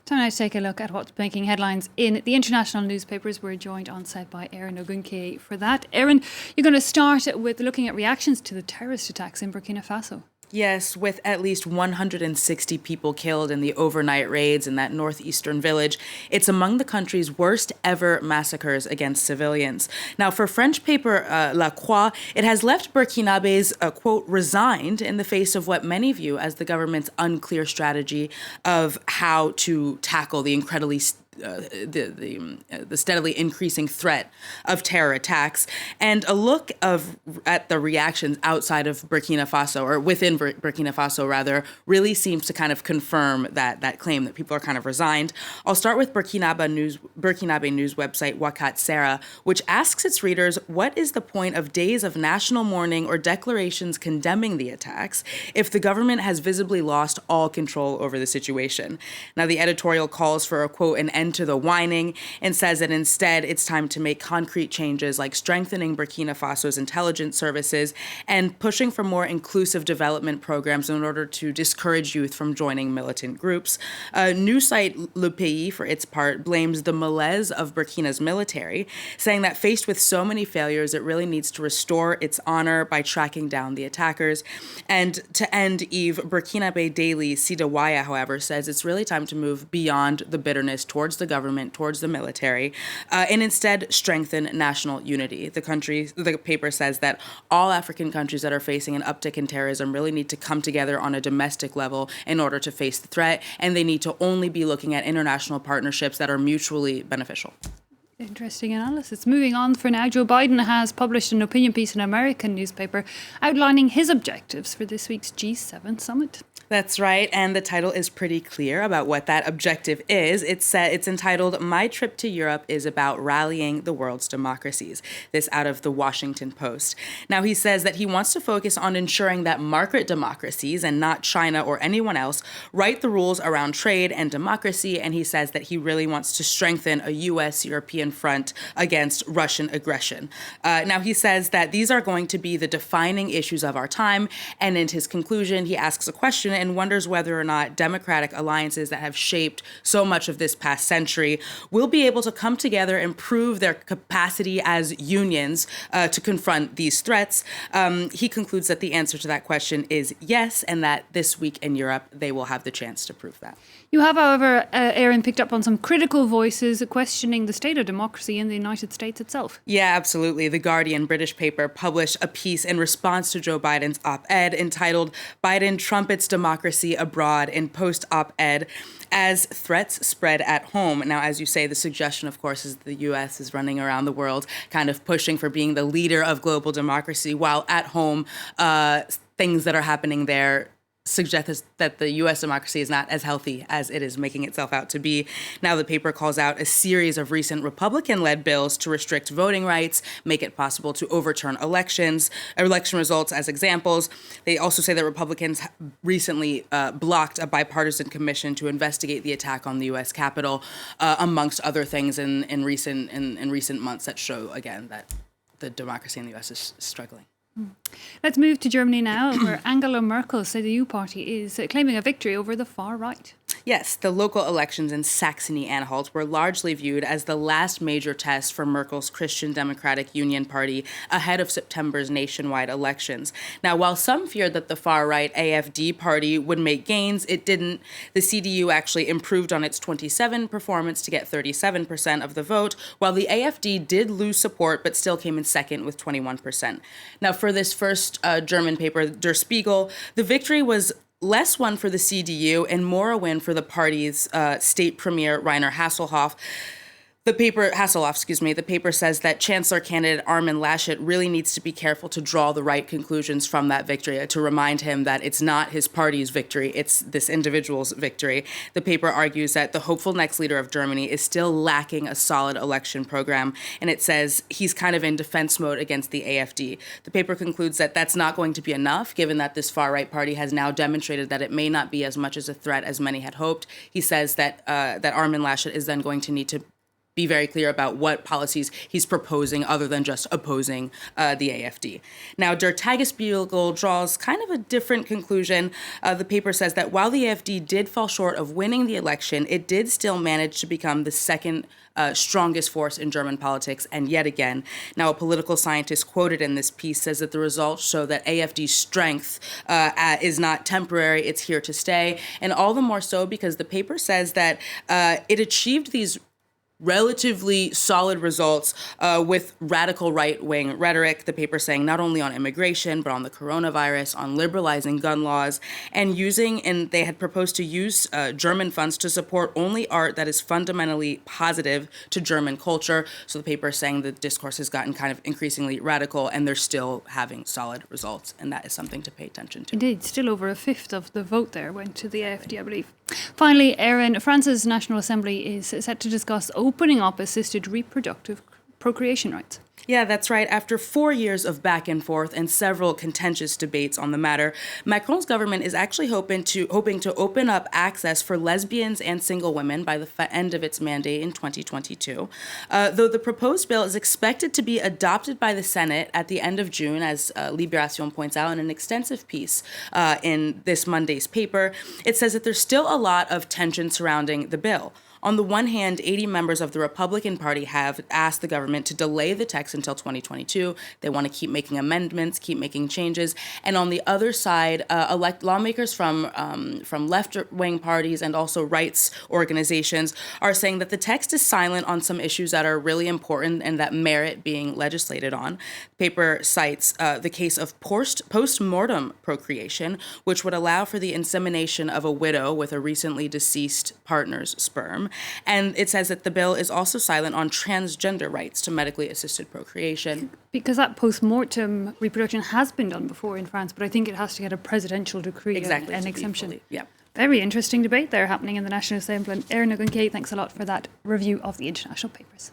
Time now to take a look at what's making headlines in the international newspapers. We're joined on site by Erin Ogunke for that. Erin, you're going to start with looking at reactions to the terrorist attacks in Burkina Faso. Yes, with at least 160 people killed in the overnight raids in that northeastern village, it's among the country's worst ever massacres against civilians. Now, for French paper La Croix, it has left Burkinabés, quote, resigned in the face of what many view as the government's unclear strategy of how to tackle the incredibly the steadily increasing threat of terror attacks, and a look at the reactions outside of Burkina Faso, or within Burkina Faso rather, really seems to kind of confirm that claim that people are kind of resigned. I'll start with Burkinabe news website Wakat Sera, which asks its readers, what is the point of days of national mourning or declarations condemning the attacks if the government has visibly lost all control over the situation? Now, the editorial calls for a, quote, an end to the whining, and says that instead it's time to make concrete changes like strengthening Burkina Faso's intelligence services and pushing for more inclusive development programs in order to discourage youth from joining militant groups. News site Le Pays, for its part, blames the malaise of Burkina's military, saying that faced with so many failures, it really needs to restore its honor by tracking down the attackers. And to end, Eve, Burkinabe Daily Sidawaya, however, says it's really time to move beyond the bitterness towards the government, towards the military, and instead strengthen national unity. The paper says that all African countries that are facing an uptick in terrorism really need to come together on a domestic level in order to face the threat, and they need to only be looking at international partnerships that are mutually beneficial. Interesting analysis. Moving on for now, Joe Biden has published an opinion piece in an American newspaper outlining his objectives for this week's G7 summit. That's right, and the title is pretty clear about what that objective is. It's entitled, My Trip to Europe is About Rallying the World's Democracies. This out of the Washington Post. Now, he says that he wants to focus on ensuring that market democracies, and not China or anyone else, write the rules around trade and democracy, and he says that he really wants to strengthen a U.S.-European front against Russian aggression. Now, he says that these are going to be the defining issues of our time, and in his conclusion, he asks a question and wonders whether or not democratic alliances that have shaped so much of this past century will be able to come together and prove their capacity as unions to confront these threats. He concludes that the answer to that question is yes, and that this week in Europe, they will have the chance to prove that. You have, however, Erin, picked up on some critical voices questioning the state of democracy in the United States itself. Yeah, absolutely. The Guardian, British paper, published a piece in response to Joe Biden's op-ed entitled Biden Trumpets Democracy Abroad in Post-Op-Ed as Threats Spread at Home. Now, as you say, the suggestion, of course, is the U.S. is running around the world kind of pushing for being the leader of global democracy, while at home, things that are happening there suggest that the U.S. democracy is not as healthy as it is making itself out to be. Now, the paper calls out a series of recent Republican-led bills to restrict voting rights, make it possible to overturn election results as examples. They also say that Republicans recently blocked a bipartisan commission to investigate the attack on the U.S. Capitol, amongst other things in recent months that show, again, that the democracy in the U.S. is struggling. Let's move to Germany now, where Angela Merkel CDU party is claiming a victory over the far right. Yes, the local elections in Saxony-Anhalt were largely viewed as the last major test for Merkel's Christian Democratic Union Party ahead of September's nationwide elections. Now, while some feared that the far-right AfD party would make gains, it didn't. The CDU actually improved on its 27 performance to get 37% of the vote, while the AfD did lose support but still came in second with 21%. Now, for this first German paper, Der Spiegel, the victory was less one for the CDU and more a win for the party's state premier, Rainer Hasselhoff. The paper says that Chancellor candidate Armin Laschet really needs to be careful to draw the right conclusions from that victory, to remind him that it's not his party's victory, it's this individual's victory. The paper argues that the hopeful next leader of Germany is still lacking a solid election program, and it says he's kind of in defense mode against the AfD. The paper concludes that that's not going to be enough, given that this far-right party has now demonstrated that it may not be as much as a threat as many had hoped. He says that Armin Laschet is then going to need to be very clear about what policies he's proposing other than just opposing the AfD. Now, Der Tagesspiegel draws kind of a different conclusion. The paper says that while the AfD did fall short of winning the election, it did still manage to become the second strongest force in German politics, and yet again. Now, a political scientist quoted in this piece says that the results show that AfD's strength is not temporary, it's here to stay, and all the more so because the paper says that it achieved these relatively solid results with radical right-wing rhetoric, the paper saying not only on immigration, but on the coronavirus, on liberalizing gun laws, and they had proposed to use German funds to support only art that is fundamentally positive to German culture. So the paper is saying the discourse has gotten kind of increasingly radical, and they're still having solid results, and that is something to pay attention to. Indeed, still over a fifth of the vote there went to the AfD, I believe. Finally, Erin, France's National Assembly is set to discuss opening up assisted reproductive procreation rights. Yeah, that's right. After 4 years of back and forth and several contentious debates on the matter, Macron's government is actually hoping to open up access for lesbians and single women by the end of its mandate in 2022. Though the proposed bill is expected to be adopted by the Senate at the end of June, as Libération points out in an extensive piece in this Monday's paper, it says that there's still a lot of tension surrounding the bill. On the one hand, 80 members of the Republican Party have asked the government to delay the text until 2022. They want to keep making amendments, keep making changes. And on the other side, lawmakers from left-wing parties and also rights organizations are saying that the text is silent on some issues that are really important and that merit being legislated on. The paper cites the case of post-mortem procreation, which would allow for the insemination of a widow with a recently deceased partner's sperm. And it says that the bill is also silent on transgender rights to medically assisted procreation. Because that post-mortem reproduction has been done before in France, but I think it has to get a presidential decree and an exemption. Yeah. Very interesting debate there happening in the National Assembly. Erin Ogunke, thanks a lot for that review of the international papers.